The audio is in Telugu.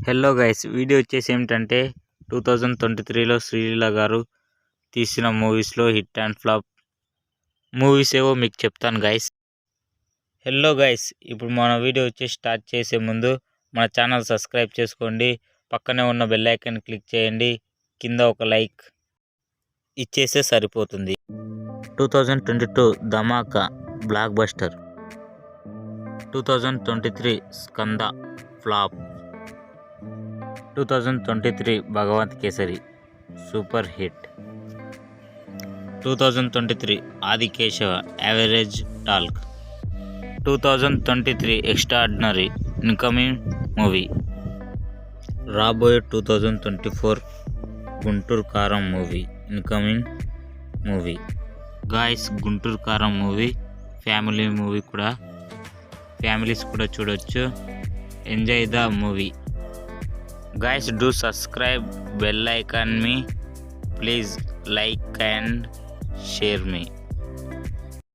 హలో గైస్, వీడియో వచ్చేసి ఏమిటంటే 2023లో శ్రీలీల గారు తీసిన మూవీస్లో హిట్ అండ్ ఫ్లాప్ మూవీస్ ఏవో మీకు చెప్తాను గైస్. హలో గైస్, ఇప్పుడు మన వీడియో వచ్చి స్టార్ట్ చేసే ముందు మన ఛానల్ సబ్స్క్రైబ్ చేసుకోండి, పక్కనే ఉన్న బెల్ ఐకాన్ క్లిక్ చేయండి, కింద ఒక లైక్ ఇచ్చేస్తే సరిపోతుంది. 2022 Dhamaka blockbuster. 2023 Skanda flop. 2023 Bhagavanth Kesari super hit. 2023 Aadikeshava average talk. 2023 extraordinary incoming movie. రాబోయే 2024 Guntur Kaaram movie incoming movie. Guys, Guntur Kaaram movie family movie కూడా, ఫ్యామిలీస్ కూడా చూడొచ్చు. Enjoy the movie. Guys, do subscribe, bell icon me, please like and share me.